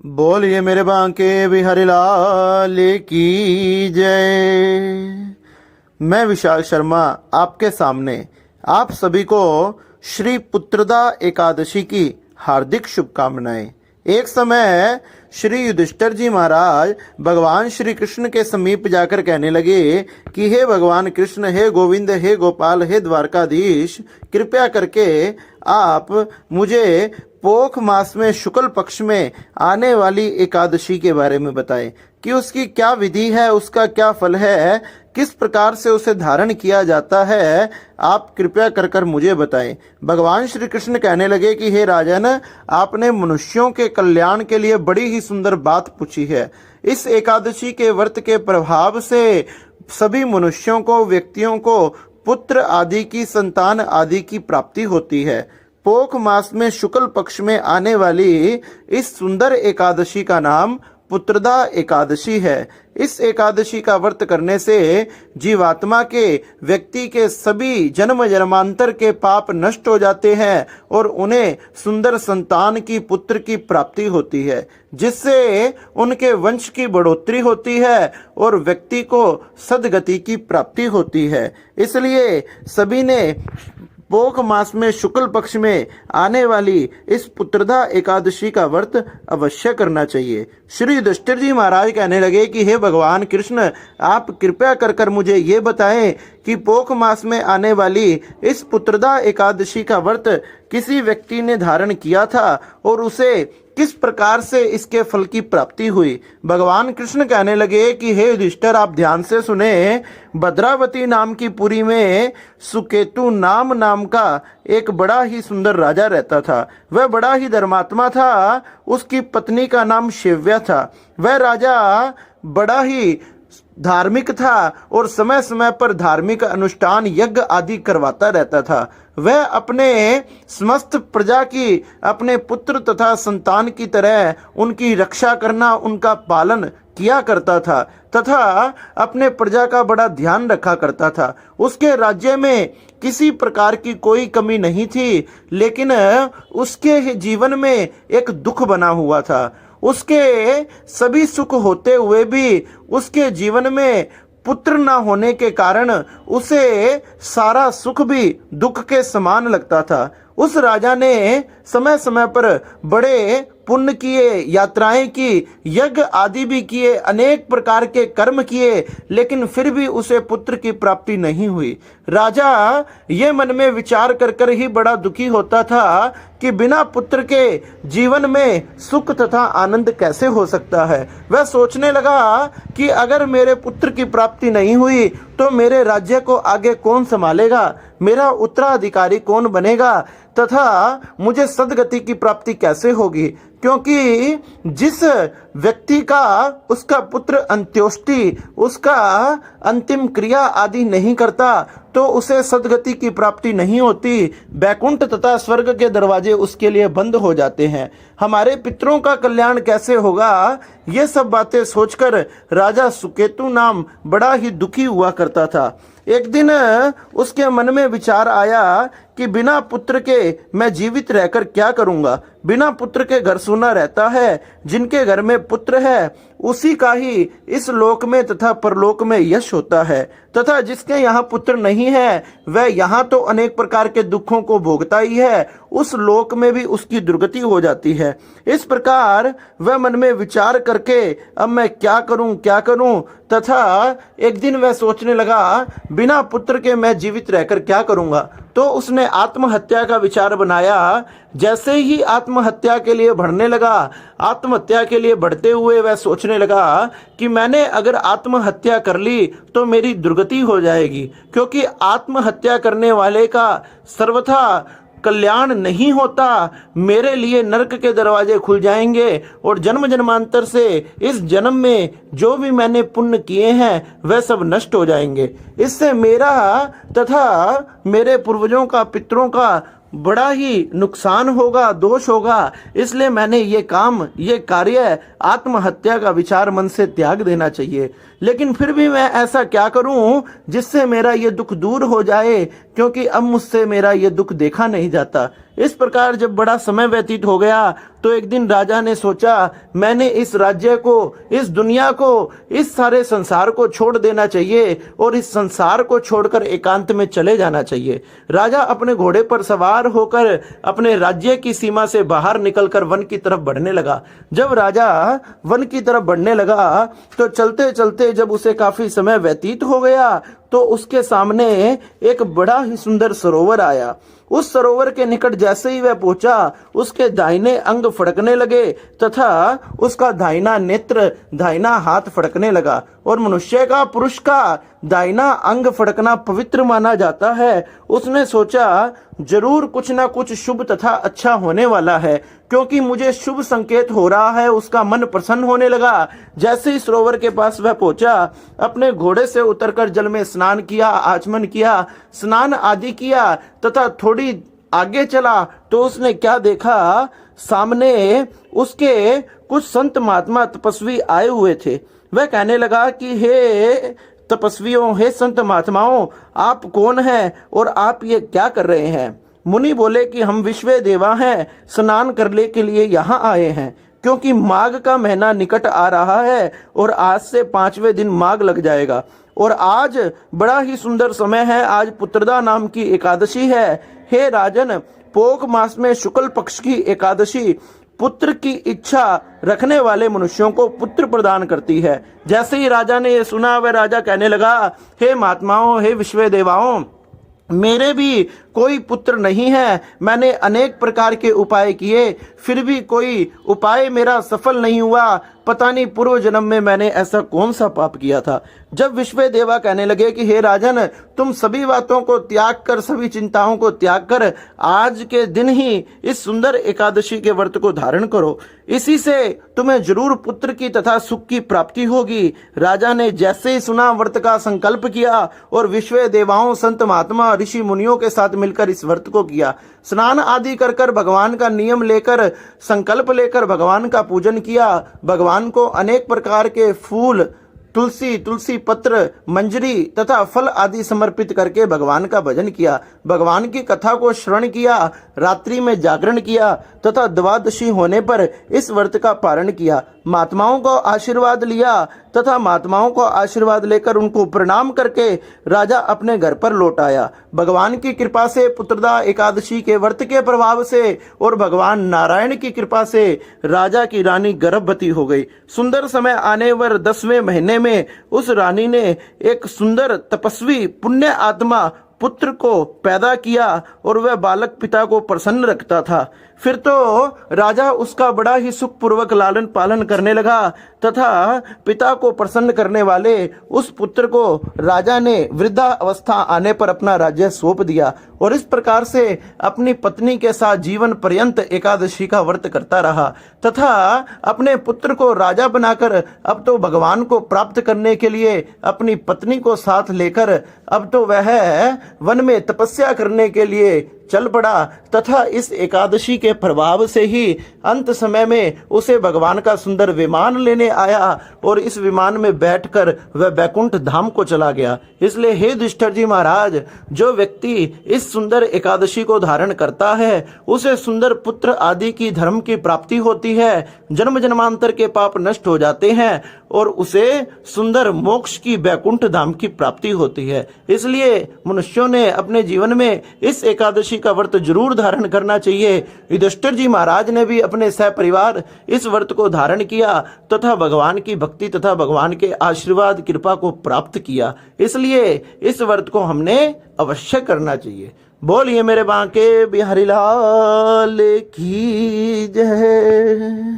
बोलिए मेरे बांके बिहारी लाल की जय। मैं विशाल शर्मा आपके सामने आप सभी को श्री पुत्रदा एकादशी की हार्दिक शुभकामनाएं। एक समय श्री युधिष्ठिर जी महाराज भगवान श्री कृष्ण के समीप जाकर कहने लगे कि हे भगवान कृष्ण, हे गोविंद, हे गोपाल, हे द्वारकाधीश, कृपया करके आप मुझे पोख मास में शुक्ल पक्ष में आने वाली एकादशी के बारे में बताएं कि उसकी क्या विधि है, उसका क्या फल है, किस प्रकार से उसे धारण किया जाता है, आप कृपया कर कर मुझे बताएं। भगवान श्री कृष्ण कहने लगे कि हे राजन, आपने मनुष्यों के कल्याण के लिए बड़ी ही सुंदर बात पूछी है। इस एकादशी के व्रत के प्रभाव से सभी मनुष्यों को, व्यक्तियों को पुत्र आदि की, संतान आदि की प्राप्ति होती है। पोख मास में शुक्ल पक्ष में आने वाली इस सुंदर एकादशी का नाम पुत्रदा एकादशी है। इस एकादशी का व्रत करने से जीवात्मा के, व्यक्ति के सभी जन्म जन्मांतर के पाप नष्ट हो जाते हैं और उन्हें सुंदर संतान की, पुत्र की प्राप्ति होती है, जिससे उनके वंश की बढ़ोतरी होती है और व्यक्ति को सद्गति की प्राप्ति होती है। इसलिए सभी ने पोख मास में शुक्ल पक्ष में आने वाली इस पुत्रदा एकादशी का व्रत अवश्य करना चाहिए। श्री युधिष्ठिर जी महाराज कहने लगे कि हे भगवान कृष्ण, आप कृपया कर कर मुझे ये बताएं कि पोख मास में आने वाली इस पुत्रदा एकादशी का व्रत किसी व्यक्ति ने धारण किया था और उसे किस प्रकार से इसके फल की प्राप्ति हुई। भगवान कृष्ण कहने लगे कि हे युधिष्ठिर, आप ध्यान से सुने। भद्रावती नाम की पुरी में सुकेतु नाम का एक बड़ा ही सुंदर राजा रहता था। वह बड़ा ही धर्मात्मा था। उसकी पत्नी का नाम शिव्या था। वह राजा बड़ा ही धार्मिक था और समय समय पर धार्मिक अनुष्ठान, यज्ञ आदि करवाता रहता था। वह अपने समस्त प्रजा की, अपने पुत्र तथा संतान की तरह उनकी रक्षा करना, उनका पालन किया करता था तथा अपने प्रजा का बड़ा ध्यान रखा करता था। उसके राज्य में किसी प्रकार की कोई कमी नहीं थी, लेकिन उसके जीवन में एक दुख बना हुआ था। उसके सभी सुख होते हुए भी उसके जीवन में पुत्र न होने के कारण उसे सारा सुख भी दुख के समान लगता था। उस राजा ने समय समय पर बड़े पुण्य किए, यात्राएं की, यज्ञ आदि भी किए, अनेक प्रकार के कर्म किए, लेकिन फिर भी उसे पुत्र की प्राप्ति नहीं हुई। राजा ये मन में विचार कर कर ही बड़ा दुखी होता था कि बिना पुत्र के जीवन में सुख तथा आनंद कैसे हो सकता है। वह सोचने लगा कि अगर मेरे पुत्र की प्राप्ति नहीं हुई तो मेरे राज्य को आगे कौन संभालेगा, मेरा उत्तराधिकारी कौन बनेगा तथा मुझे सद्गति की प्राप्ति कैसे होगी। क्योंकि जिस व्यक्ति का उसका पुत्र अंत्योष्टि, उसका अंतिम क्रिया आदि नहीं करता तो उसे सद्गति की प्राप्ति नहीं होती। बैकुंठ तथा स्वर्ग के दरवाजे उसके लिए बंद हो जाते हैं। हमारे पितरों का कल्याण कैसे होगा, ये सब बातें सोचकर राजा सुकेतु नाम बड़ा ही दुखी हुआ करता था। एक दिन उसके मन में विचार आया कि बिना पुत्र के मैं जीवित रहकर क्या करूंगा। बिना पुत्र के घर सूना रहता है। जिनके घर में पुत्र है उसी का ही इस लोक में तथा परलोक में यश होता है, तथा जिसके यहाँ पुत्र नहीं है वह यहाँ तो अनेक प्रकार के दुखों को भोगता ही है, उस लोक में भी उसकी दुर्गति हो जाती है। इस प्रकार वह मन में विचार करके अब मैं क्या करूं तथा एक दिन वह सोचने लगा बिना पुत्र के मैं जीवित रहकर क्या करूंगा। तो उसने आत्महत्या का विचार बनाया। जैसे ही आत्महत्या के लिए बढ़ने लगा, आत्महत्या के लिए बढ़ते हुए वह सोचने लगा कि मैंने अगर आत्महत्या कर ली तो मेरी दुर्गति हो जाएगी, क्योंकि आत्महत्या करने वाले का सर्वथा कल्याण नहीं होता। मेरे लिए नरक के दरवाजे खुल जाएंगे और जन्म जन्मांतर से इस जन्म में जो भी मैंने पुण्य किए हैं वह सब नष्ट हो जाएंगे। इससे मेरा तथा मेरे पूर्वजों का, पितरों का बड़ा ही नुकसान होगा, दोष होगा। इसलिए मैंने ये कार्य, आत्महत्या का विचार मन से त्याग देना चाहिए। लेकिन फिर भी मैं ऐसा क्या करूं जिससे मेरा ये दुख दूर हो जाए, क्योंकि अब मुझसे मेरा ये दुख देखा नहीं जाता। इस प्रकार जब बड़ा समय व्यतीत हो गया तो एक दिन राजा ने सोचा, मैंने इस राज्य को, इस दुनिया को, इस सारे संसार को छोड़ देना चाहिए और इस संसार को छोड़कर एकांत में चले जाना चाहिए। राजा अपने घोड़े पर सवार होकर अपने राज्य की सीमा से बाहर निकलकर वन की तरफ बढ़ने लगा। जब राजा वन की तरफ बढ़ने लगा तो चलते चलते जब उसे काफी समय व्यतीत हो गया तो उसके सामने एक बड़ा ही सुंदर सरोवर आया। उस सरोवर के निकट जैसे ही वह पहुंचा, उसके दाहिने अंग फड़कने लगे तथा उसका दाहिना नेत्र, दाहिना हाथ फड़कने लगा। और मनुष्य का, पुरुष का दाहिना अंग फड़कना पवित्र माना जाता है। उसने सोचा, जरूर कुछ ना कुछ शुभ तथा अच्छा होने वाला है, क्योंकि मुझे शुभ संकेत हो रहा है। उसका मन प्रसन्न होने लगा। जैसे ही सरोवर के पास वह पहुंचा, अपने घोड़े से उतरकर जल में स्नान किया, आचमन किया, स्नान आदि किया तथा थोड़ी आगे चला तो उसने क्या देखा, सामने उसके कुछ संत महात्मा तपस्वी आए हुए थे। वह कहने लगा कि हे तपस्वियों, हे संत महात्माओं, आप कौन हैं और आप ये क्या कर रहे हैं? मुनि बोले कि हम विश्व देवा हैं, स्नान करने के लिए यहाँ आए हैं, क्योंकि माघ का महीना निकट आ रहा है और आज से 5वें दिन माघ लग जाएगा और आज बड़ा ही सुंदर समय है। आज पुत्रदा नाम की एकादशी है। हे राजन, पोख मास में शुक्ल पक्ष की एकादशी पुत्र की इच्छा रखने वाले मनुष्यों को पुत्र प्रदान करती है। जैसे ही राजा ने यह सुना, वह राजा कहने लगा, हे महात्माओं, हे विश्व देवाओं, मेरे भी कोई पुत्र नहीं है। मैंने अनेक प्रकार के उपाय किए, फिर भी कोई उपाय मेरा सफल नहीं हुआ। पता नहीं पूर्व जन्म में मैंने ऐसा कौन सा पाप किया था। जब विश्व देवा कहने लगे कि हे राजन, तुम सभी बातों को त्याग कर, सभी चिंताओं को त्याग कर आज के दिन ही इस सुंदर एकादशी के व्रत को धारण करो, इसी से तुम्हें जरूर पुत्र की तथा सुख की प्राप्ति होगी। राजा ने जैसे ही सुना, व्रत का संकल्प किया और विश्व देवाओं, संत महात्मा, ऋषि मुनियों के साथ मिलकर इस व्रत को किया। स्नान आदि कर कर भगवान का नियम लेकर, संकल्प लेकर भगवान का पूजन किया। भगवान को अनेक प्रकार के फूल, तुलसी पत्र, मंजरी तथा फल आदि समर्पित करके भगवान का भजन किया। भगवान की कथा को श्रवण किया, रात्रि में जागरण किया तथा द्वादशी होने पर इस व्रत का पारण किया। महात्माओं को आशीर्वाद लिया तथा महात्माओं को आशीर्वाद लेकर उनको प्रणाम करके राजा अपने घर पर लौट आया। भगवान की कृपा से, पुत्रदा एकादशी के व्रत के प्रभाव से और भगवान नारायण की कृपा से राजा की रानी गर्भवती हो गई। सुंदर समय आने पर 10वें महीने में उस रानी ने एक सुंदर तपस्वी पुण्य आत्मा पुत्र को पैदा किया और वह बालक पिता को प्रसन्न रखता था। फिर तो राजा उसका बड़ा ही सुखपूर्वक लालन पालन करने लगा तथा पिता को प्रसन्न करने वाले उस पुत्र को राजा ने वृद्धा अवस्था आने पर अपना राज्य सौंप दिया और इस प्रकार से अपनी पत्नी के साथ जीवन पर्यंत एकादशी का व्रत करता रहा तथा अपने पुत्र को राजा बनाकर अब तो भगवान को प्राप्त करने के लिए अपनी पत्नी को साथ लेकर अब तो वह वन में तपस्या करने के लिए चल पड़ा तथा इस एकादशी के प्रभाव से ही अंत समय में उसे भगवान का सुंदर विमान लेने आया और इस विमान में बैठकर वह बैकुंठ धाम को चला गया। इसलिए हे युधिष्ठिर जी महाराज, जो व्यक्ति इस सुंदर एकादशी को धारण करता है उसे सुंदर पुत्र आदि की धर्म की प्राप्ति होती है, जन्म जन्मांतर के पाप नष्ट हो जाते हैं और उसे सुंदर मोक्ष की बैकुंठ धाम की प्राप्ति होती है। इसलिए मनुष्यों ने अपने जीवन में इस एकादशी का व्रत जरूर धारण करना चाहिए। युधिष्ठिर जी महाराज ने भी अपने सहपरिवार इस व्रत को धारण किया तथा भगवान की भक्ति तथा भगवान के आशीर्वाद कृपा को प्राप्त किया। इसलिए इस व्रत को हमने अवश्य करना चाहिए। बोलिए मेरे बांके बिहारी लाल की जय।